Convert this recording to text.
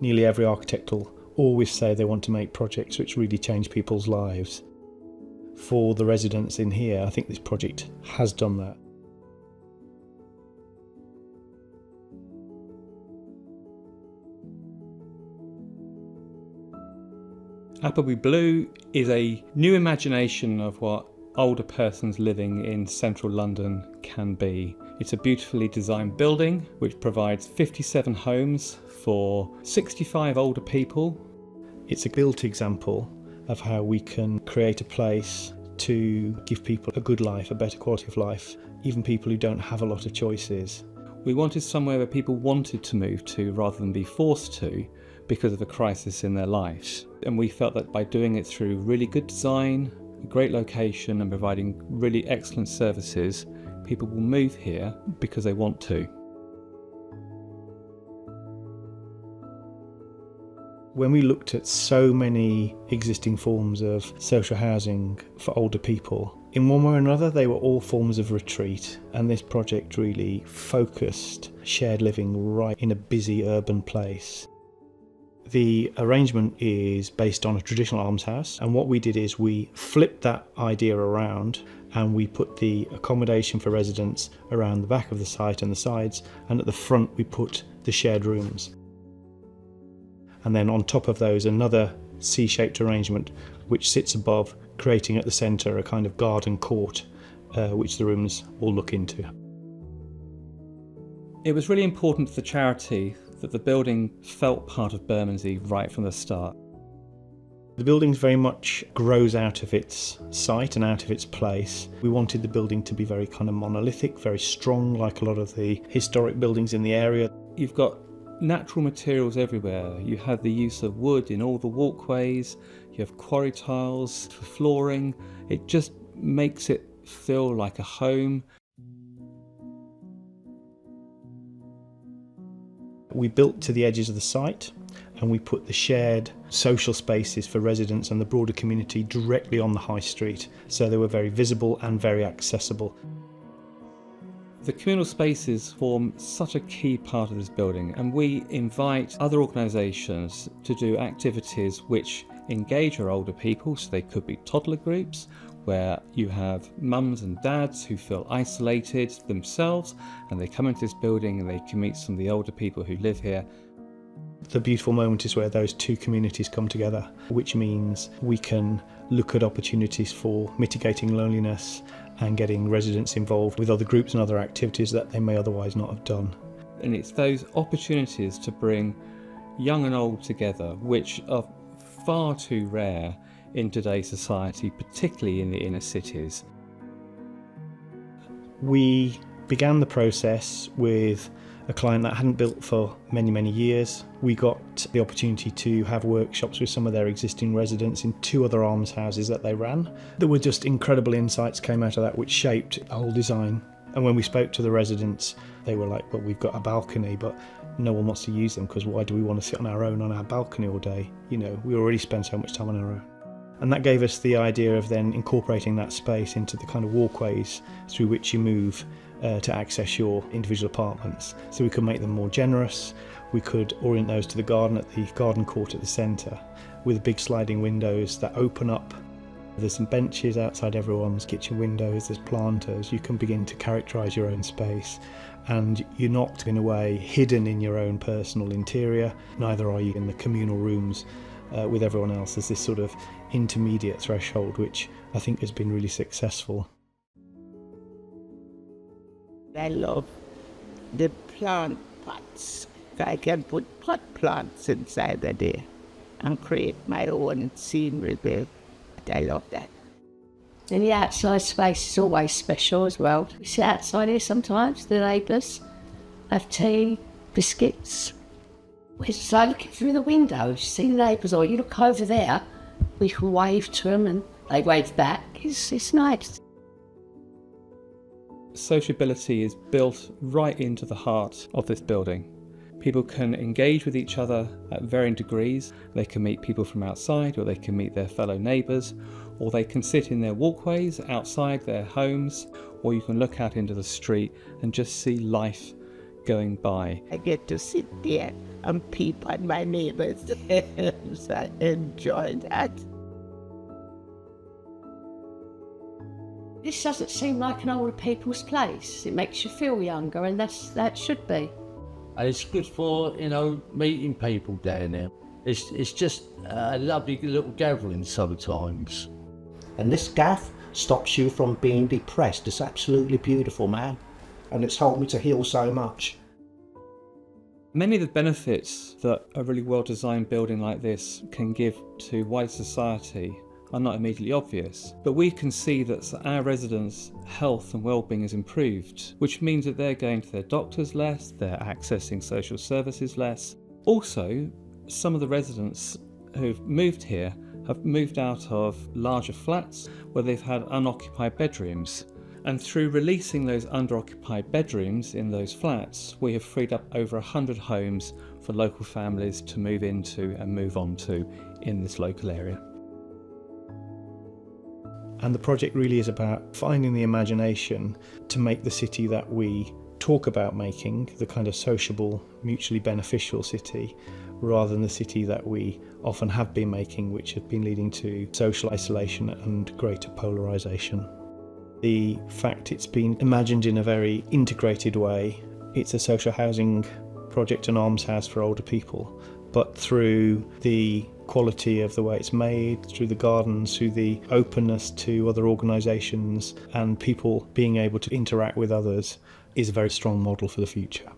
Nearly every architect will always say they want to make projects which really change people's lives. For the residents in here, I think this project has done that. Appleby Blue is a new imagination of what older persons living in central London can be. It's a beautifully designed building which provides 57 homes for 65 older people. It's a built example of how we can create a place to give people a good life, a better quality of life, even people who don't have a lot of choices. We wanted somewhere where people wanted to move to rather than be forced to because of a crisis in their lives. And we felt that by doing it through really good design, a great location and providing really excellent services, people will move here because they want to. When we looked at so many existing forms of social housing for older people, in one way or another they were all forms of retreat, and this project really focused shared living right in a busy urban place. The arrangement is based on a traditional almshouse, and what we did is we flipped that idea around and we put the accommodation for residents around the back of the site and the sides, and at the front we put the shared rooms. And then on top of those another C-shaped arrangement which sits above, creating at the centre a kind of garden court which the rooms all look into. It was really important to the charity that the building felt part of Bermondsey right from the start. The building very much grows out of its site and out of its place. We wanted the building to be very kind of monolithic, very strong, like a lot of the historic buildings in the area. You've got natural materials everywhere. You have the use of wood in all the walkways, you have quarry tiles for flooring. It just makes it feel like a home. We built to the edges of the site and we put the shared social spaces for residents and the broader community directly on the high street, so they were very visible and very accessible. The communal spaces form such a key part of this building, and we invite other organisations to do activities which engage our older people, so they could be toddler groups where you have mums and dads who feel isolated themselves and they come into this building and they can meet some of the older people who live here. The beautiful moment is where those two communities come together, which means we can look at opportunities for mitigating loneliness and getting residents involved with other groups and other activities that they may otherwise not have done. And it's those opportunities to bring young and old together, which are far too rare in today's society, particularly in the inner cities. We began the process with a client that hadn't built for many years. We got the opportunity to have workshops with some of their existing residents in 2 other almshouses that they ran. There were just incredible insights came out of that which shaped the whole design. And when we spoke to the residents, they were like, well, we've got a balcony, but no one wants to use them because why do we want to sit on our own on our balcony all day? You know, we already spend so much time on our own. And that gave us the idea of then incorporating that space into the kind of walkways through which you move to access your individual apartments. So we could make them more generous. We could orient those to the garden at the garden court at the centre with big sliding windows that open up. There's some benches outside everyone's kitchen windows, there's planters. You can begin to characterise your own space, and you're not in a way hidden in your own personal interior, neither are you in the communal rooms with everyone else. There's this sort of intermediate threshold which I think has been really successful. I love the plant pots. I can put pot plants inside of there and create my own scenery there. I love that. And the outside space is always special as well. We sit outside here sometimes, the neighbours have tea, biscuits. We're just like looking through the windows, you see the neighbours, or you look over there, we can wave to them and they wave back. It's nice. Sociability is built right into the heart of this building. People can engage with each other at varying degrees. They can meet people from outside, or they can meet their fellow neighbours, or they can sit in their walkways outside their homes, or you can look out into the street and just see life going by. I get to sit there and peep at my neighbours. So I enjoy that. This doesn't seem like an older people's place. It makes you feel younger, and that should be. And it's good for, meeting people down there. It's just a lovely little gathering sometimes. And this gaff stops you from being depressed. It's absolutely beautiful, man. And it's helped me to heal so much. Many of the benefits that a really well-designed building like this can give to wider society are not immediately obvious, but we can see that our residents' health and well-being is improved, which means that they're going to their doctors less, they're accessing social services less. Also, some of the residents who've moved here have moved out of larger flats where they've had unoccupied bedrooms. And through releasing those underoccupied bedrooms in those flats, we have freed up over 100 homes for local families to move into and move on to in this local area. And the project really is about finding the imagination to make the city that we talk about making, the kind of sociable, mutually beneficial city, rather than the city that we often have been making, which have been leading to social isolation and greater polarisation. The fact it's been imagined in a very integrated way, it's a social housing project, an almshouse for older people, but through the quality of the way it's made, through the gardens, through the openness to other organisations and people being able to interact with others, is a very strong model for the future.